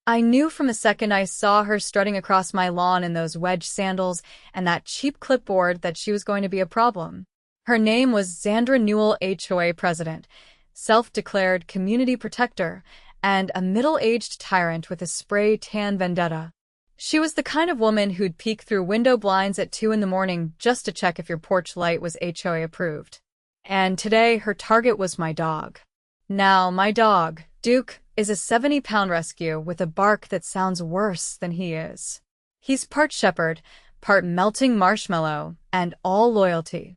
I knew from the second I saw her strutting across my lawn in those wedge sandals and that cheap clipboard that she was going to be a problem. Her name was Zandra Newell, HOA president, self-declared community protector, and a middle-aged tyrant with a spray tan vendetta. She was the kind of woman who'd peek through window blinds at 2 in the morning just to check if your porch light was HOA approved. And today, her target was my dog. Now, my dog, Duke, is a 70-pound rescue with a bark that sounds worse than he is. He's part shepherd, part melting marshmallow, and all loyalty.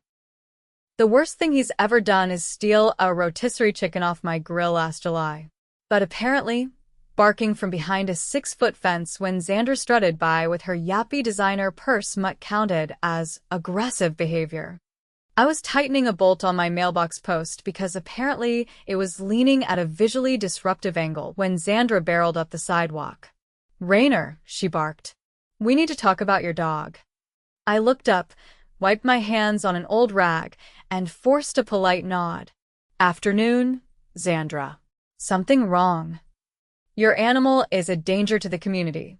The worst thing he's ever done is steal a rotisserie chicken off my grill last July. But apparently, barking from behind a 6-foot fence when Xander strutted by with her yappy designer purse counted as aggressive behavior. I was tightening a bolt on my mailbox post because apparently it was leaning at a visually disruptive angle when Xandra barreled up the sidewalk. "Raynor," she barked. "We need to talk about your dog." I looked up, wiped my hands on an old rag, and forced a polite nod. "Afternoon, Xandra. Something wrong. Your animal is a danger to the community."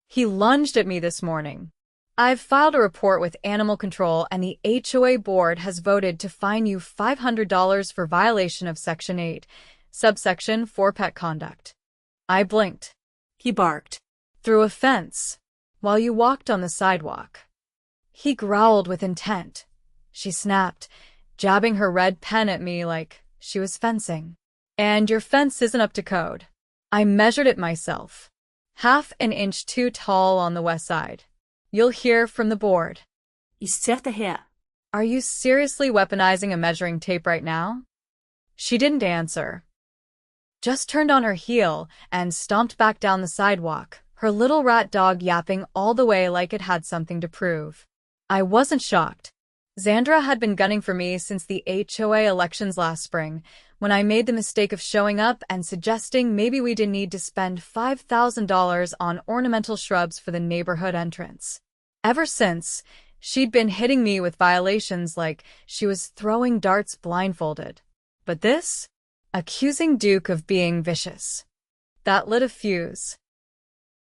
He lunged at me this morning. "I've filed a report with Animal Control and the HOA board has voted to fine you $500 for violation of Section 8, subsection 4 pet conduct." I blinked. He barked. "Through a fence, while you walked on the sidewalk." He growled with intent. She snapped, jabbing her red pen at me like she was fencing. "And your fence isn't up to code." I measured it myself. Half an inch too tall on the west side. "You'll hear from the board." "Are you seriously weaponizing a measuring tape right now?" She didn't answer. Just turned on her heel and stomped back down the sidewalk, her little rat dog yapping all the way like it had something to prove. I wasn't shocked. Xandra had been gunning for me since the HOA elections last spring, when I made the mistake of showing up and suggesting maybe we didn't need to spend $5,000 on ornamental shrubs for the neighborhood entrance. Ever since, she'd been hitting me with violations like she was throwing darts blindfolded. But this? Accusing Duke of being vicious. That lit a fuse.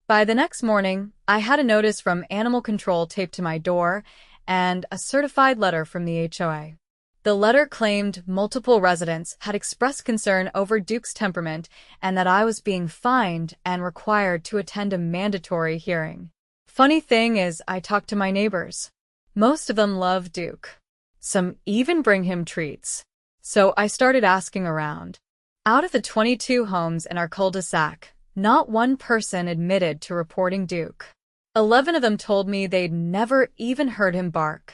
By the next morning, I had a notice from Animal Control taped to my door and a certified letter from the HOA. The letter claimed multiple residents had expressed concern over Duke's temperament and that I was being fined and required to attend a mandatory hearing. Funny thing is, I talked to my neighbors. Most of them love Duke. Some even bring him treats. So I started asking around. Out of the 22 homes in our cul-de-sac, not one person admitted to reporting Duke. 11 of them told me they'd never even heard him bark.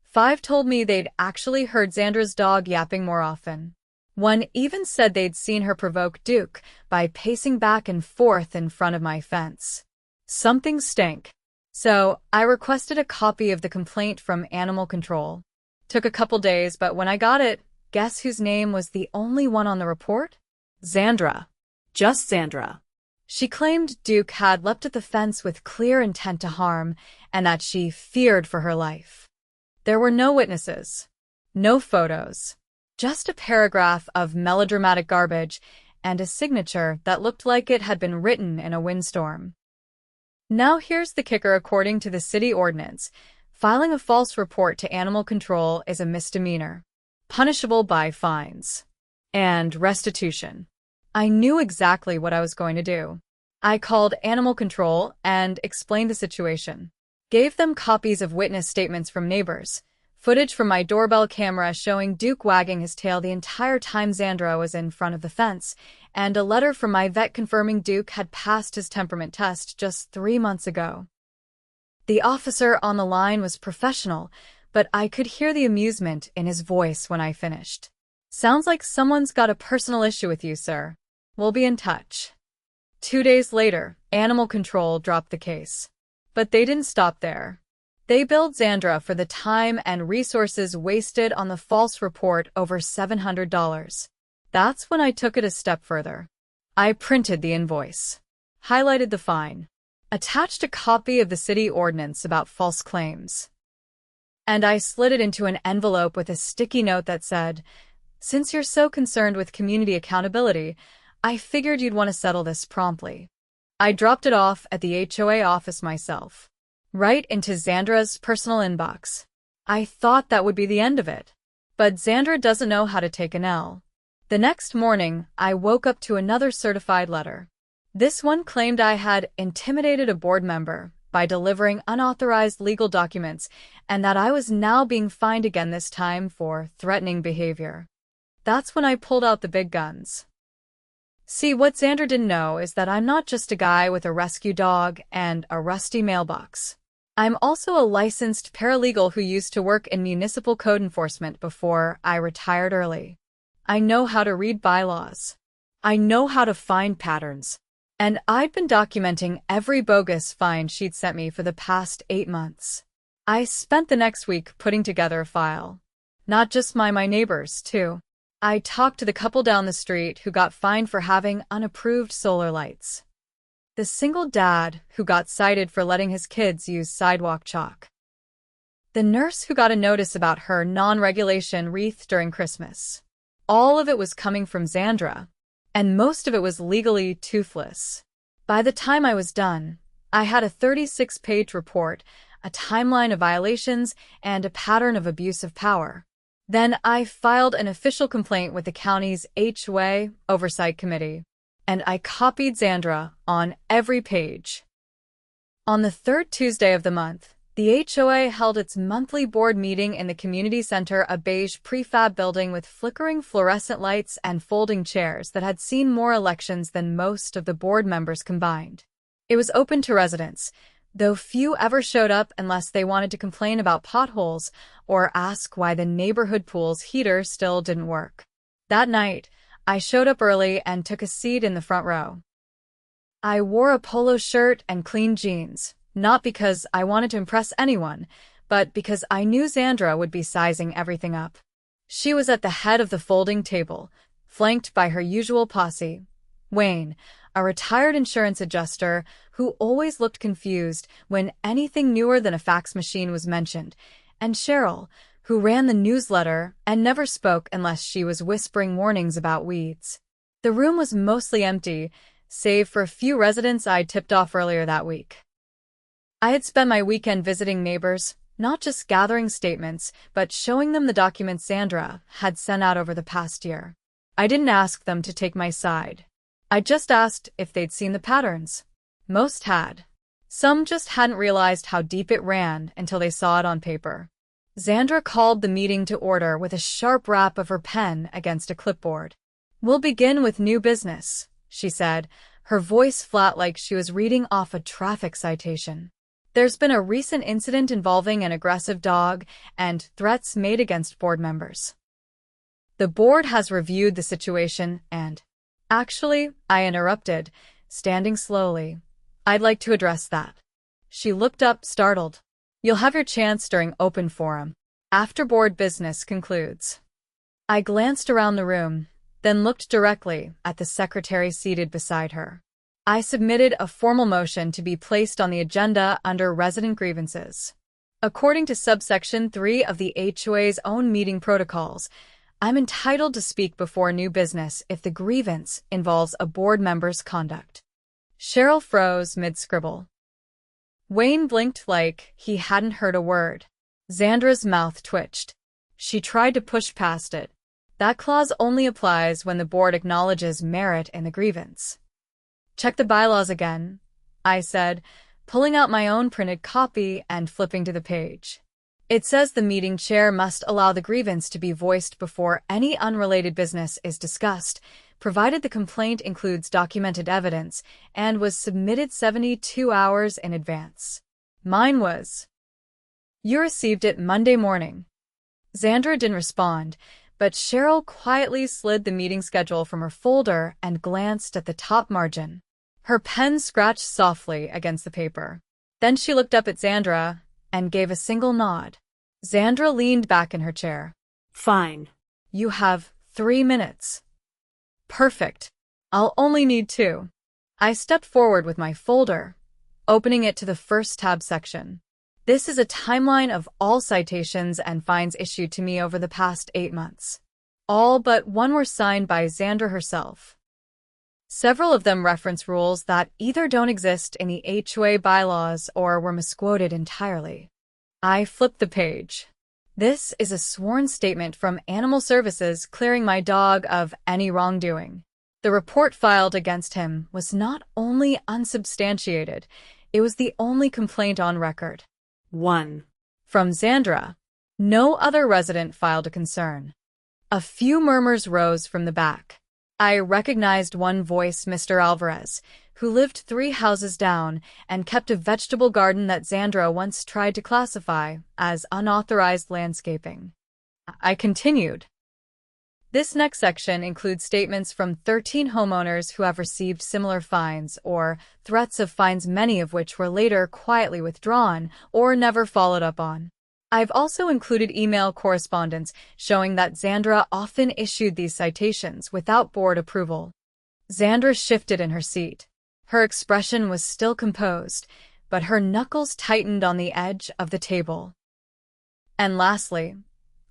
5 told me they'd actually heard Xandra's dog yapping more often. 1 even said they'd seen her provoke Duke by pacing back and forth in front of my fence. Something stank. So I requested a copy of the complaint from Animal Control. Took a couple days, but when I got it, guess whose name was the only one on the report? Xandra. Just Xandra. She claimed Duke had leapt at the fence with clear intent to harm and that she feared for her life. There were no witnesses, no photos, just a paragraph of melodramatic garbage and a signature that looked like it had been written in a windstorm. Now here's the kicker. According to the city ordinance, filing a false report to Animal Control is a misdemeanor, punishable by fines and restitution. I knew exactly what I was going to do. I called Animal Control and explained the situation. Gave them copies of witness statements from neighbors, footage from my doorbell camera showing Duke wagging his tail the entire time Xandra was in front of the fence, and a letter from my vet confirming Duke had passed his temperament test just 3 months ago. The officer on the line was professional, but I could hear the amusement in his voice when I finished. "Sounds like someone's got a personal issue with you, sir. We'll be in touch." 2 days later, Animal Control dropped the case. But they didn't stop there. They billed Xandra for the time and resources wasted on the false report over $700. That's when I took it a step further. I printed the invoice, highlighted the fine, attached a copy of the city ordinance about false claims, and I slid it into an envelope with a sticky note that said, "Since you're so concerned with community accountability, I figured you'd want to settle this promptly. I dropped it off at the HOA office myself, right into Xandra's personal inbox. I thought that would be the end of it. But Xandra doesn't know how to take an L. The next morning, I woke up to another certified letter. This one claimed I had intimidated a board member by delivering unauthorized legal documents and that I was now being fined again, this time for threatening behavior. That's when I pulled out the big guns. See, what Xandra didn't know is that I'm not just a guy with a rescue dog and a rusty mailbox. I'm also a licensed paralegal who used to work in municipal code enforcement before I retired early. I know how to read bylaws. I know how to find patterns. And I'd been documenting every bogus fine she'd sent me for the past 8 months. I spent the next week putting together a file. Not just my neighbors, too. I talked to the couple down the street who got fined for having unapproved solar lights. The single dad who got cited for letting his kids use sidewalk chalk. The nurse who got a notice about her non-regulation wreath during Christmas. All of it was coming from Xandra, and most of it was legally toothless. By the time I was done, I had a 36-page report, a timeline of violations, and a pattern of abuse of power. Then I filed an official complaint with the county's HOA Oversight Committee, and I copied Xandra on every page. On the third Tuesday of the month, the HOA held its monthly board meeting in the community center, a beige prefab building with flickering fluorescent lights and folding chairs that had seen more elections than most of the board members combined. It was open to residents, though few ever showed up unless they wanted to complain about potholes or ask why the neighborhood pool's heater still didn't work. That night, I showed up early and took a seat in the front row. I wore a polo shirt and clean jeans. Not because I wanted to impress anyone, but because I knew Xandra would be sizing everything up. She was at the head of the folding table, flanked by her usual posse. Wayne, a retired insurance adjuster who always looked confused when anything newer than a fax machine was mentioned, and Cheryl, who ran the newsletter and never spoke unless she was whispering warnings about weeds. The room was mostly empty, save for a few residents I'd tipped off earlier that week. I had spent my weekend visiting neighbors, not just gathering statements, but showing them the documents Xandra had sent out over the past year. I didn't ask them to take my side. I just asked if they'd seen the patterns. Most had. Some just hadn't realized how deep it ran until they saw it on paper. Xandra called the meeting to order with a sharp rap of her pen against a clipboard. "We'll begin with new business," she said, her voice flat like she was reading off a traffic citation. "There's been a recent incident involving an aggressive dog and threats made against board members. The board has reviewed the situation and—" "Actually," I interrupted, standing slowly, "I'd like to address that." She looked up, startled. "You'll have your chance during open forum, after board business concludes." I glanced around the room, then looked directly at the secretary seated beside her. I submitted a formal motion to be placed on the agenda under resident grievances. According to subsection 3 of the HOA's own meeting protocols, I'm entitled to speak before new business if the grievance involves a board member's conduct. Cheryl froze mid-scribble. Wayne blinked like he hadn't heard a word. Xandra's mouth twitched. She tried to push past it. That clause only applies when the board acknowledges merit in the grievance. "Check the bylaws again," I said, pulling out my own printed copy and flipping to the page. "It says the meeting chair must allow the grievance to be voiced before any unrelated business is discussed, provided the complaint includes documented evidence and was submitted 72 hours in advance." Mine was. "You received it Monday morning." Xandra didn't respond, but Cheryl quietly slid the meeting schedule from her folder and glanced at the top margin. Her pen scratched softly against the paper. Then she looked up at Xandra and gave a single nod. Xandra leaned back in her chair. "Fine. "You have 3 minutes." "Perfect. I'll only need 2. I stepped forward with my folder, opening it to the first tab section. This is a timeline of all citations and fines issued to me over the past 8 months. All but one were signed by Xandra herself. Several of them reference rules that either don't exist in the HOA bylaws or were misquoted entirely. I flipped the page. This is a sworn statement from Animal Services clearing my dog of any wrongdoing. The report filed against him was not only unsubstantiated, it was the only complaint on record. 1. From Xandra. No other resident filed a concern. A few murmurs rose from the back. I recognized one voice, Mr. Alvarez, who lived 3 houses down and kept a vegetable garden that Xandra once tried to classify as unauthorized landscaping. I continued. This next section includes statements from 13 homeowners who have received similar fines or threats of fines, many of which were later quietly withdrawn or never followed up on. I've also included email correspondence showing that Xandra often issued these citations without board approval. Xandra shifted in her seat. Her expression was still composed, but her knuckles tightened on the edge of the table. And lastly,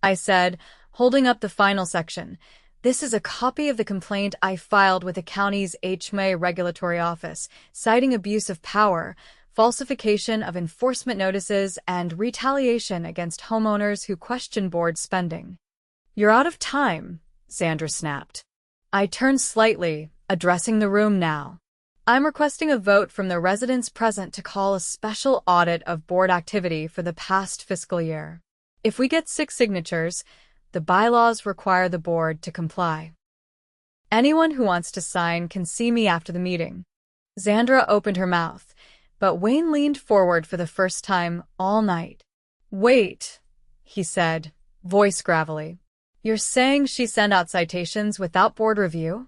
I said, holding up the final section, this is a copy of the complaint I filed with the county's HMA regulatory office, citing abuse of power, falsification of enforcement notices, and retaliation against homeowners who question board spending. You're out of time, Xandra snapped. I turned slightly, addressing the room now. I'm requesting a vote from the residents present to call a special audit of board activity for the past fiscal year. If we get 6 signatures, the bylaws require the board to comply. Anyone who wants to sign can see me after the meeting. Xandra opened her mouth, but Wayne leaned forward for the first time all night. Wait, he said, voice gravelly. You're saying she sent out citations without board review?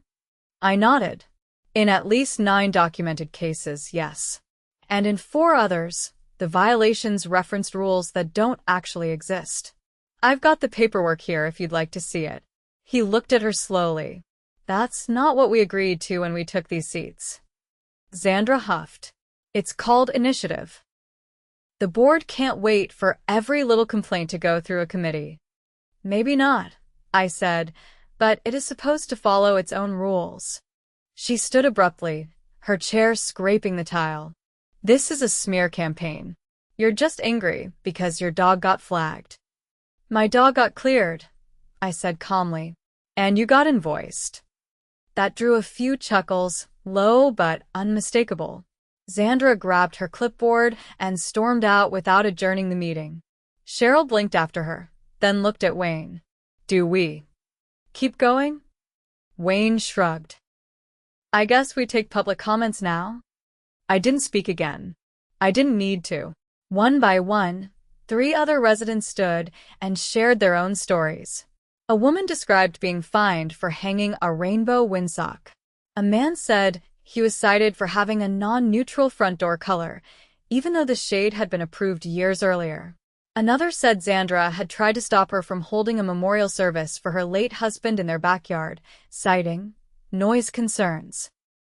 I nodded. In at least 9 documented cases, yes. And in 4 others, the violations referenced rules that don't actually exist. I've got the paperwork here if you'd like to see it. He looked at her slowly. That's not what we agreed to when we took these seats. Xandra huffed. It's called initiative. The board can't wait for every little complaint to go through a committee. Maybe not, I said, but it is supposed to follow its own rules. She stood abruptly, her chair scraping the tile. This is a smear campaign. You're just angry because your dog got flagged. My dog got cleared, I said calmly, and you got invoiced. That drew a few chuckles, low but unmistakable. Xandra grabbed her clipboard and stormed out without adjourning the meeting. Cheryl blinked after her, then looked at Wayne. Do we keep going? Wayne shrugged. I guess we take public comments now? I didn't speak again. I didn't need to. One by one, 3 other residents stood and shared their own stories. A woman described being fined for hanging a rainbow windsock. A man said he was cited for having a non-neutral front door color, even though the shade had been approved years earlier. Another said Xandra had tried to stop her from holding a memorial service for her late husband in their backyard, citing noise concerns.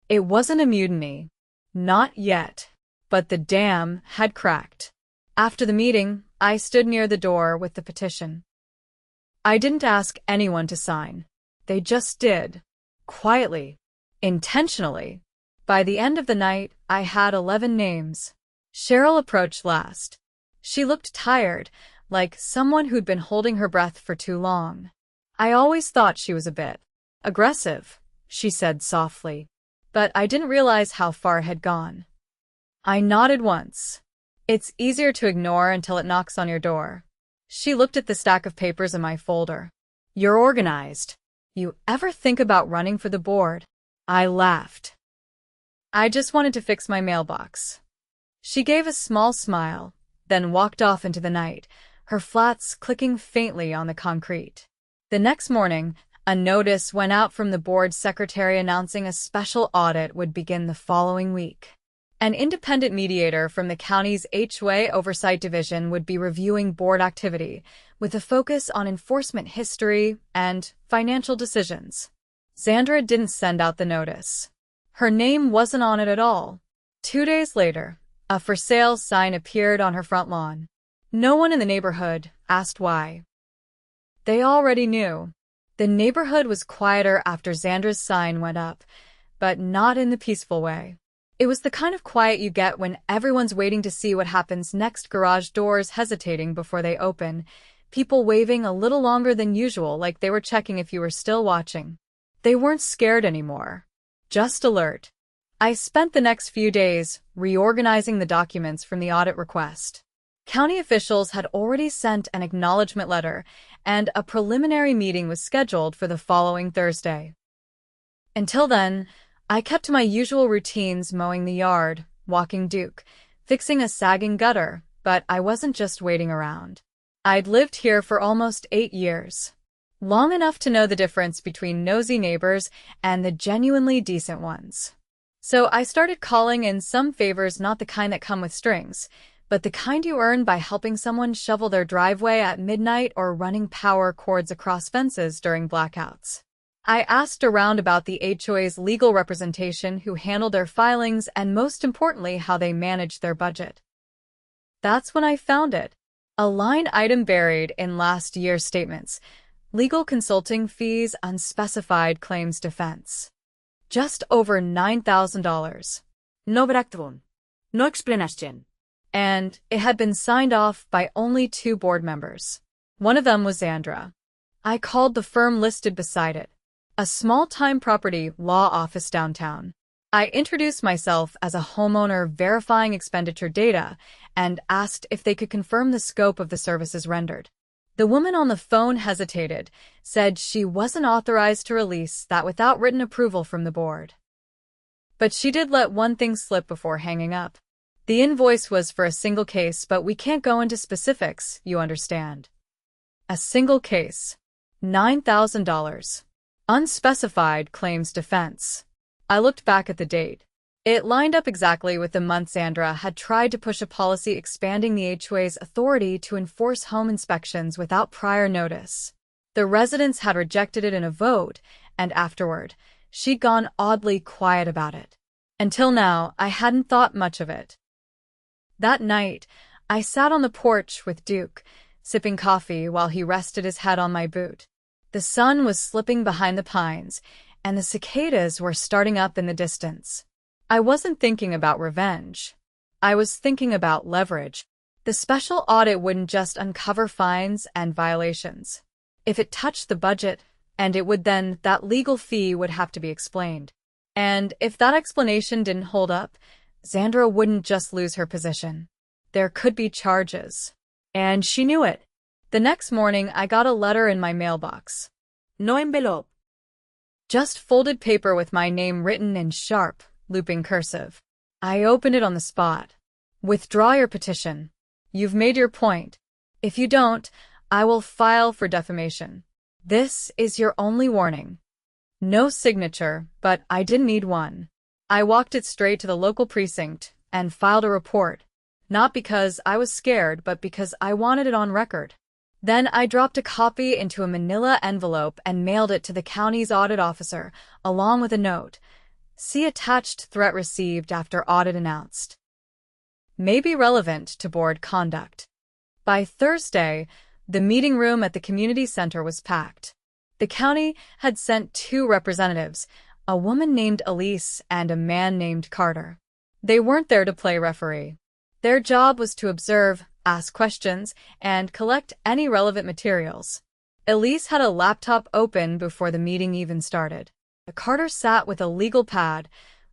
It wasn't a mutiny. Not yet. But the dam had cracked. After the meeting, I stood near the door with the petition. I didn't ask anyone to sign. They just did. Quietly. Intentionally. By the end of the night, I had 11 names. Cheryl approached last. She looked tired, like someone who'd been holding her breath for too long. I always thought she was a bit aggressive, she said softly, but I didn't realize how far it had gone. I nodded once. It's easier to ignore until it knocks on your door. She looked at the stack of papers in my folder. You're organized. You ever think about running for the board? I laughed. I just wanted to fix my mailbox. She gave a small smile, then walked off into the night, her flats clicking faintly on the concrete. The next morning, a notice went out from the board secretary announcing a special audit would begin the following week. An independent mediator from the county's HOA Oversight Division would be reviewing board activity, with a focus on enforcement history and financial decisions. Xandra didn't send out the notice. Her name wasn't on it at all. 2 days later, a for sale sign appeared on her front lawn. No one in the neighborhood asked why. They already knew. The neighborhood was quieter after Xandra's sign went up, but not in the peaceful way. It was the kind of quiet you get when everyone's waiting to see what happens next, garage doors hesitating before they open, people waving a little longer than usual like they were checking if you were still watching. They weren't scared anymore. Just alert. I spent the next few days reorganizing the documents from the audit request. County officials had already sent an acknowledgement letter, and a preliminary meeting was scheduled for the following Thursday. Until then, I kept to my usual routines, mowing the yard, walking Duke, fixing a sagging gutter, but I wasn't just waiting around. I'd lived here for almost 8 years. Long enough to know the difference between nosy neighbors and the genuinely decent ones. So I started calling in some favors, not the kind that come with strings, but the kind you earn by helping someone shovel their driveway at midnight or running power cords across fences during blackouts. I asked around about the HOA's legal representation, who handled their filings, and most importantly, how they managed their budget. That's when I found it. A line item buried in last year's statements. Legal consulting fees, unspecified claims defense. Just over $9,000. No breakdown. No explanation. And it had been signed off by only 2 board members. One of them was Sandra. I called the firm listed beside it, a small-time property law office downtown. I introduced myself as a homeowner verifying expenditure data and asked if they could confirm the scope of the services rendered. The woman on the phone hesitated, said she wasn't authorized to release that without written approval from the board. But she did let one thing slip before hanging up. The invoice was for a single case, but we can't go into specifics, you understand. A single case. $9,000. Unspecified claims defense. I looked back at the date. It lined up exactly with the month Sandra had tried to push a policy expanding the HOA's authority to enforce home inspections without prior notice. The residents had rejected it in a vote, and afterward, she'd gone oddly quiet about it. Until now, I hadn't thought much of it. That night, I sat on the porch with Duke, sipping coffee while he rested his head on my boot. The sun was slipping behind the pines, and the cicadas were starting up in the distance. I wasn't thinking about revenge. I was thinking about leverage. The special audit wouldn't just uncover fines and violations. If it touched the budget, and it would, then that legal fee would have to be explained. And if that explanation didn't hold up, Sandra wouldn't just lose her position. There could be charges. And she knew it. The next morning, I got a letter in my mailbox. No envelope. Just folded paper with my name written in sharp, looping cursive. I opened it on the spot. Withdraw your petition. You've made your point. If you don't, I will file for defamation. This is your only warning. No signature, but I didn't need one. I walked it straight to the local precinct and filed a report, not because I was scared, but because I wanted it on record. Then I dropped a copy into a manila envelope and mailed it to the county's audit officer, along with a note. See attached, threat received after audit announced. May be relevant to board conduct. By Thursday, the meeting room at the community center was packed. The county had sent 2 representatives, a woman named Elise and a man named Carter. They weren't there to play referee. Their job was to observe, ask questions, and collect any relevant materials. Elise had a laptop open before the meeting even started. Carter sat with a legal pad,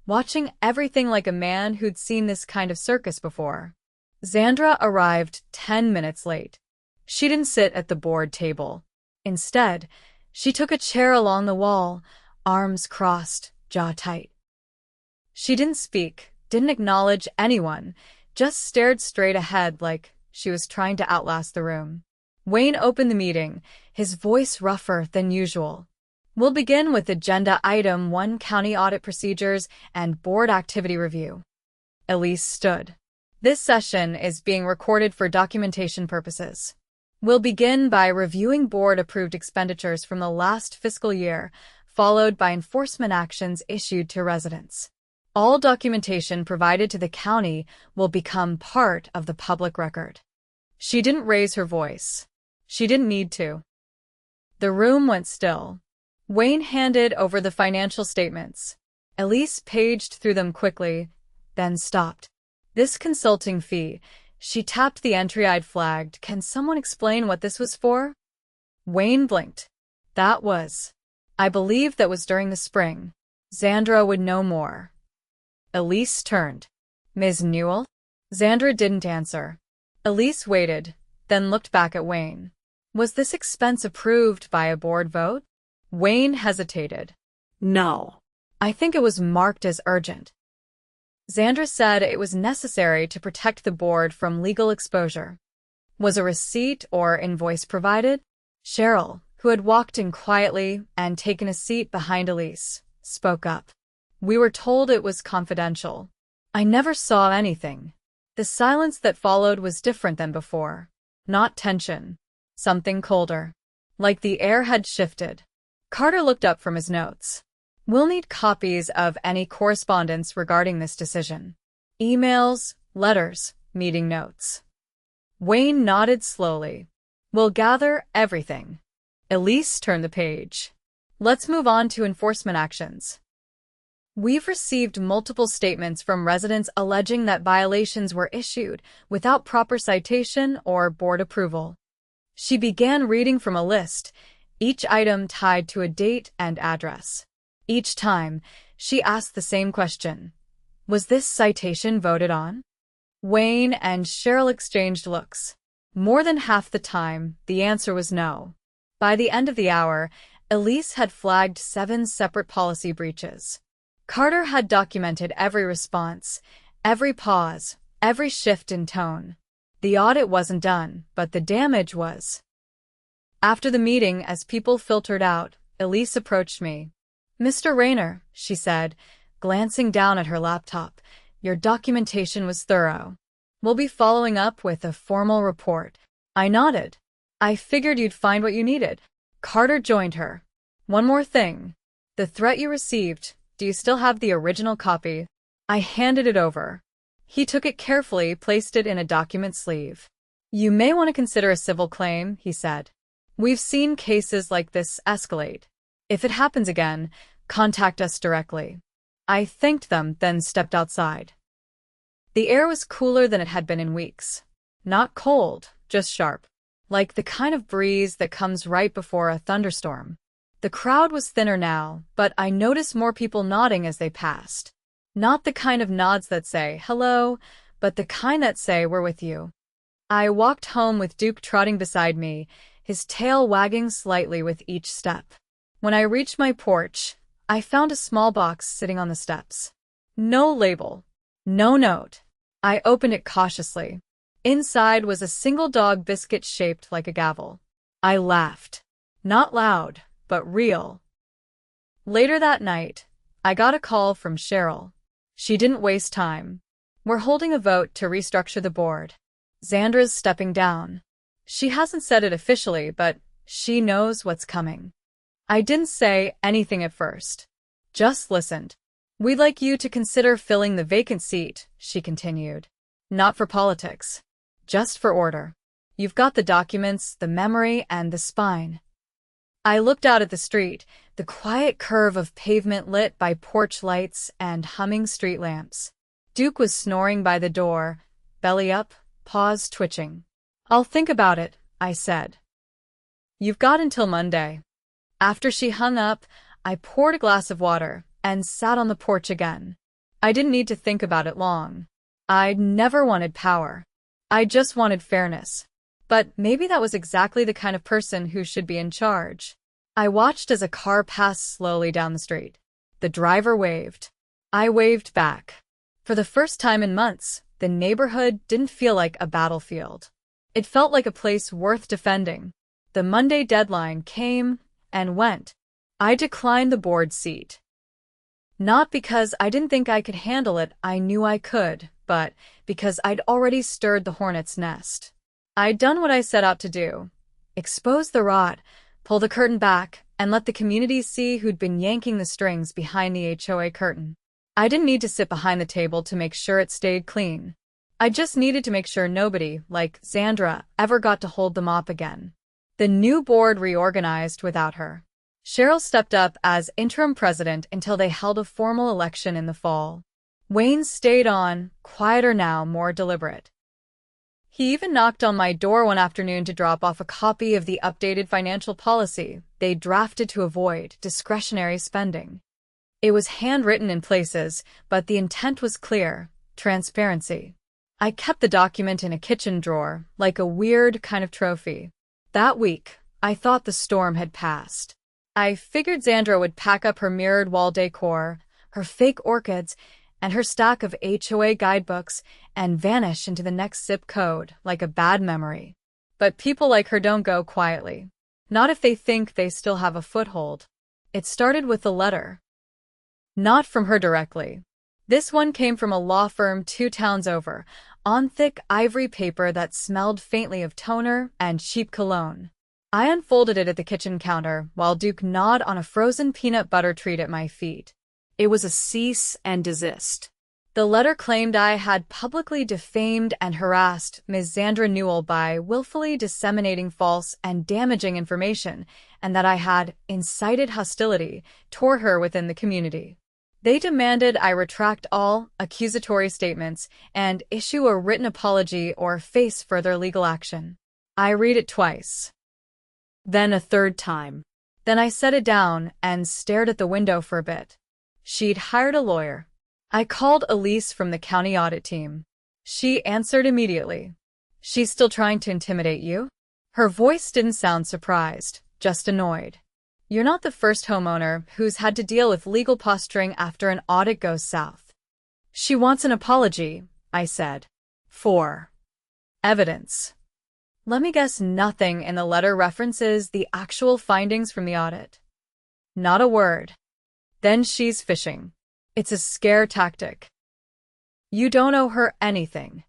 watching everything like a man who'd seen this kind of circus before. Sandra arrived 10 minutes late. She didn't sit at the board table. Instead, she took a chair along the wall, arms crossed, jaw tight. She didn't speak, didn't acknowledge anyone, just stared straight ahead like she was trying to outlast the room. Wayne opened the meeting, his voice rougher than usual. We'll begin with Agenda Item 1, County Audit Procedures and Board Activity Review. Elise stood. This session is being recorded for documentation purposes. We'll begin by reviewing board-approved expenditures from the last fiscal year, followed by enforcement actions issued to residents. All documentation provided to the county will become part of the public record. She didn't raise her voice. She didn't need to. The room went still. Wayne handed over the financial statements. Elise paged through them quickly, then stopped. This consulting fee. She tapped the entry I'd flagged. Can someone explain what this was for? Wayne blinked. That was. I believe that was during the spring. Xandra would know more. Elise turned. Ms. Newell? Xandra didn't answer. Elise waited, then looked back at Wayne. Was this expense approved by a board vote? Wayne hesitated. No. I think it was marked as urgent. Xandra said it was necessary to protect the board from legal exposure. Was a receipt or invoice provided? Cheryl, who had walked in quietly and taken a seat behind Elise, spoke up. We were told it was confidential. I never saw anything. The silence that followed was different than before. Not tension. Something colder. Like the air had shifted. Carter looked up from his notes. We'll need copies of any correspondence regarding this decision. Emails, letters, meeting notes. Wayne nodded slowly. We'll gather everything. Elise turned the page. Let's move on to enforcement actions. We've received multiple statements from residents alleging that violations were issued without proper citation or board approval. She began reading from a list, each item tied to a date and address. Each time, she asked the same question. Was this citation voted on? Wayne and Cheryl exchanged looks. More than half the time, the answer was no. By the end of the hour, Elise had flagged 7 separate policy breaches. Carter had documented every response, every pause, every shift in tone. The audit wasn't done, but the damage was. After the meeting, as people filtered out, Elise approached me. Mr. Raynor, she said, glancing down at her laptop, your documentation was thorough. We'll be following up with a formal report. I nodded. I figured you'd find what you needed. Carter joined her. One more thing. The threat you received, do you still have the original copy? I handed it over. He took it carefully, placed it in a document sleeve. You may want to consider a civil claim, he said. We've seen cases like this escalate. If it happens again, contact us directly. I thanked them, then stepped outside. The air was cooler than it had been in weeks. Not cold, just sharp. Like the kind of breeze that comes right before a thunderstorm. The crowd was thinner now, but I noticed more people nodding as they passed. Not the kind of nods that say, hello, but the kind that say, we're with you. I walked home with Duke trotting beside me, his tail wagging slightly with each step. When I reached my porch, I found a small box sitting on the steps. No label. No note. I opened it cautiously. Inside was a single dog biscuit shaped like a gavel. I laughed. Not loud, but real. Later that night, I got a call from Cheryl. She didn't waste time. We're holding a vote to restructure the board. Xandra's stepping down. She hasn't said it officially, but she knows what's coming. I didn't say anything at first. Just listened. We'd like you to consider filling the vacant seat, she continued. Not for politics. Just for order. You've got the documents, the memory, and the spine. I looked out at the street, the quiet curve of pavement lit by porch lights and humming street lamps. Duke was snoring by the door, belly up, paws twitching. I'll think about it, I said. You've got until Monday. After she hung up, I poured a glass of water and sat on the porch again. I didn't need to think about it long. I'd never wanted power. I just wanted fairness. But maybe that was exactly the kind of person who should be in charge. I watched as a car passed slowly down the street. The driver waved. I waved back. For the first time in months, the neighborhood didn't feel like a battlefield. It felt like a place worth defending. The Monday deadline came and went. I declined the board seat. Not because I didn't think I could handle it, I knew I could, but because I'd already stirred the hornet's nest. I'd done what I set out to do. Expose the rot, pull the curtain back, and let the community see who'd been yanking the strings behind the HOA curtain. I didn't need to sit behind the table to make sure it stayed clean. I just needed to make sure nobody, like Xandra, ever got to hold the mop again. The new board reorganized without her. Cheryl stepped up as interim president until they held a formal election in the fall. Wayne stayed on, quieter now, more deliberate. He even knocked on my door one afternoon to drop off a copy of the updated financial policy they drafted to avoid discretionary spending. It was handwritten in places, but the intent was clear: transparency. I kept the document in a kitchen drawer, like a weird kind of trophy. That week, I thought the storm had passed. I figured Xandra would pack up her mirrored wall decor, her fake orchids, and her stack of HOA guidebooks and vanish into the next zip code like a bad memory. But people like her don't go quietly. Not if they think they still have a foothold. It started with a letter. Not from her directly. This one came from a law firm 2 towns over, on thick ivory paper that smelled faintly of toner and cheap cologne. I unfolded it at the kitchen counter while Duke gnawed on a frozen peanut butter treat at my feet. It was a cease and desist. The letter claimed I had publicly defamed and harassed Ms. Xandra Newell by willfully disseminating false and damaging information, and that I had incited hostility toward her within the community. They demanded I retract all accusatory statements and issue a written apology or face further legal action. I read it twice. Then a third time. Then I set it down and stared at the window for a bit. She'd hired a lawyer. I called Elise from the county audit team. She answered immediately. "She's still trying to intimidate you?" Her voice didn't sound surprised, just annoyed. "You're not the first homeowner who's had to deal with legal posturing after an audit goes south." "She wants an apology," I said. "For evidence." Let me guess, nothing in the letter references the actual findings from the audit. Not a word. Then she's fishing. It's a scare tactic. "You don't owe her anything."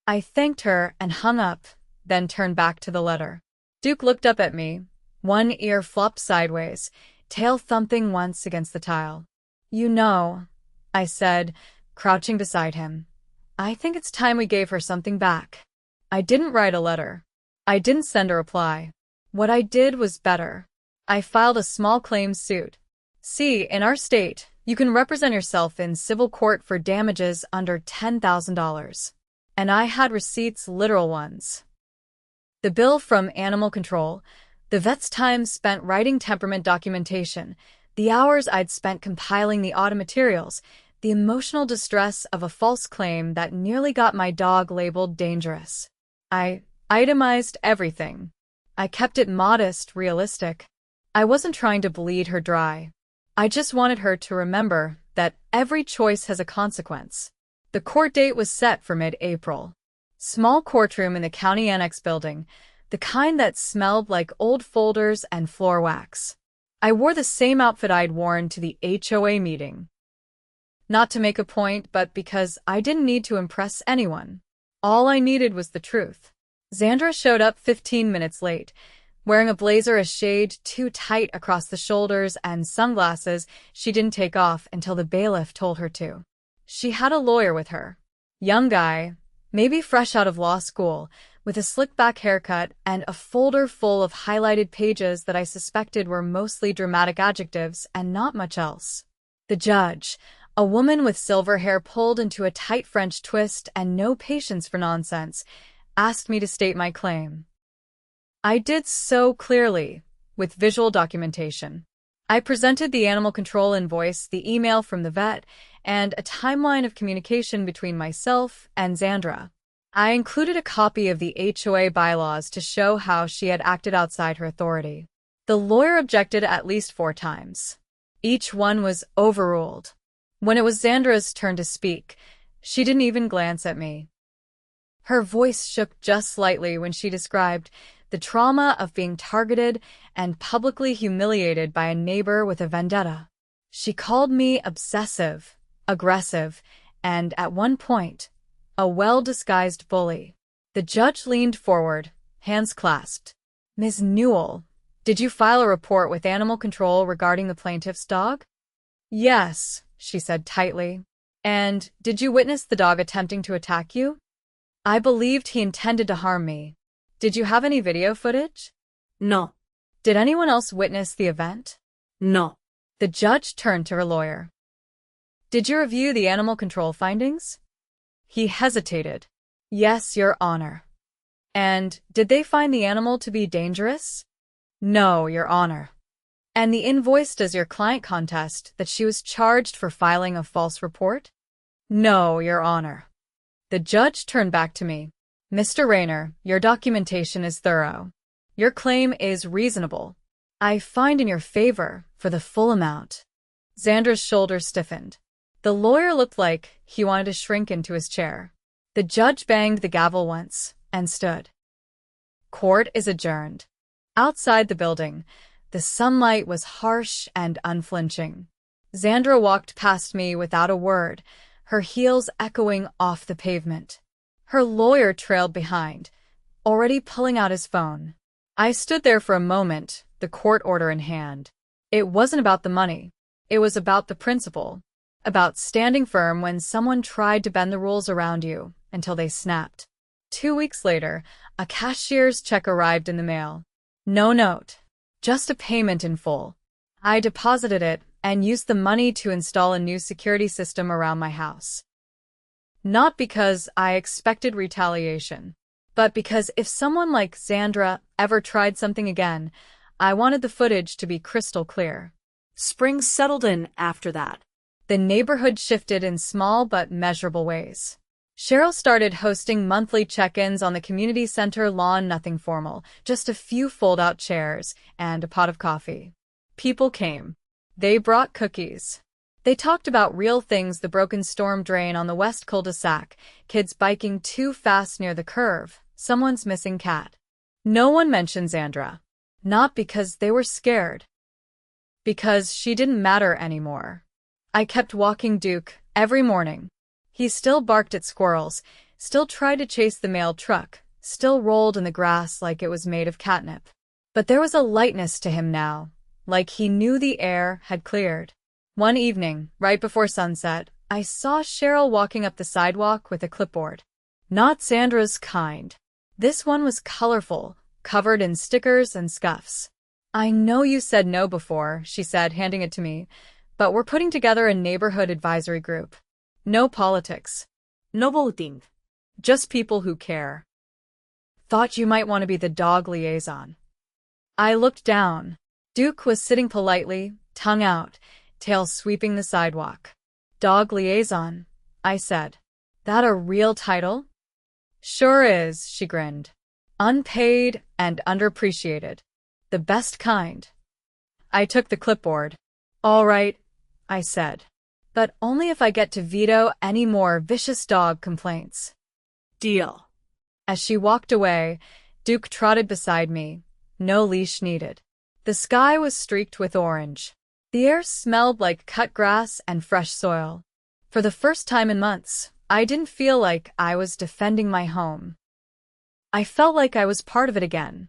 I thanked her and hung up, then turned back to the letter. Duke looked up at me, one ear flopped sideways, tail thumping once against the tile. "You know," I said, crouching beside him, "I think it's time we gave her something back." I didn't write a letter. I didn't send a reply. What I did was better. I filed a small claims suit. See, in our state, you can represent yourself in civil court for damages under $10,000. And I had receipts, literal ones. The bill from animal control, the vet's time spent writing temperament documentation, the hours I'd spent compiling the audit materials, the emotional distress of a false claim that nearly got my dog labeled dangerous. I itemized everything. I kept it modest, realistic. I wasn't trying to bleed her dry. I just wanted her to remember that every choice has a consequence. The court date was set for mid-April. Small courtroom in the county annex building, the kind that smelled like old folders and floor wax. I wore the same outfit I'd worn to the HOA meeting. Not to make a point, but because I didn't need to impress anyone. All I needed was the truth. Xandra showed up 15 minutes late, wearing a blazer a shade too tight across the shoulders and sunglasses she didn't take off until the bailiff told her to. She had a lawyer with her. Young guy, maybe fresh out of law school, with a slick-back haircut and a folder full of highlighted pages that I suspected were mostly dramatic adjectives and not much else. The judge, a woman with silver hair pulled into a tight French twist and no patience for nonsense, asked me to state my claim. I did so clearly, with visual documentation. I presented the animal control invoice, the email from the vet, and a timeline of communication between myself and Xandra. I included a copy of the HOA bylaws to show how she had acted outside her authority. The lawyer objected at least 4 times. Each one was overruled. When it was Xandra's turn to speak, she didn't even glance at me. Her voice shook just slightly when she described the trauma of being targeted and publicly humiliated by a neighbor with a vendetta. She called me obsessive, aggressive, and, at one point, a well-disguised bully. The judge leaned forward, hands clasped. "Ms. Newell, did you file a report with animal control regarding the plaintiff's dog?" "Yes," she said tightly. "And did you witness the dog attempting to attack you?" "I believed he intended to harm me." "Did you have any video footage?" No. "Did anyone else witness the event?" No. The judge turned to her lawyer. Did you review the animal control findings? He hesitated. Yes, Your Honor. And did they find the animal to be dangerous? No, Your Honor. And the invoice does your client contest that she was charged for filing a false report? No, Your Honor. The judge turned back to me. Mr. Raynor, your documentation is thorough. Your claim is reasonable. I find in your favor for the full amount. Xandra's shoulders stiffened. The lawyer looked like he wanted to shrink into his chair. The judge banged the gavel once and stood. Court is adjourned. Outside the building, the sunlight was harsh and unflinching. Xandra walked past me without a word, her heels echoing off the pavement. Her lawyer trailed behind, already pulling out his phone. I stood there for a moment, the court order in hand. It wasn't about the money. It was about the principle. About standing firm when someone tried to bend the rules around you until they snapped. 2 weeks later, a cashier's check arrived in the mail. No note, just a payment in full. I deposited it and used the money to install a new security system around my house. Not because I expected retaliation, but because if someone like Xandra ever tried something again, I wanted the footage to be crystal clear. Spring settled in after that. The neighborhood shifted in small but measurable ways. Cheryl started hosting monthly check-ins on the community center lawn, nothing formal, just a few fold-out chairs and a pot of coffee. People came. They brought cookies. They talked about real things: the broken storm drain on the west cul-de-sac, kids biking too fast near the curve, someone's missing cat. No one mentioned Xandra. Not because they were scared. Because she didn't matter anymore. I kept walking Duke every morning. He still barked at squirrels, still tried to chase the mail truck, still rolled in the grass like it was made of catnip. But there was a lightness to him now, like he knew the air had cleared. One evening, right before sunset, I saw Cheryl walking up the sidewalk with a clipboard. Not Xandra's kind. This one was colorful, covered in stickers and scuffs. I know you said no before, she said, handing it to me, but we're putting together a neighborhood advisory group. No politics. No voting. Just people who care. Thought you might want to be the dog liaison. I looked down. Duke was sitting politely, tongue out, tail sweeping the sidewalk. Dog liaison, I said. That a real title? Sure is, she grinned. Unpaid and underappreciated. The best kind. I took the clipboard. All right, I said. But only if I get to veto any more vicious dog complaints. Deal. As she walked away, Duke trotted beside me. No leash needed. The sky was streaked with orange. The air smelled like cut grass and fresh soil. For the first time in months, I didn't feel like I was defending my home. I felt like I was part of it again.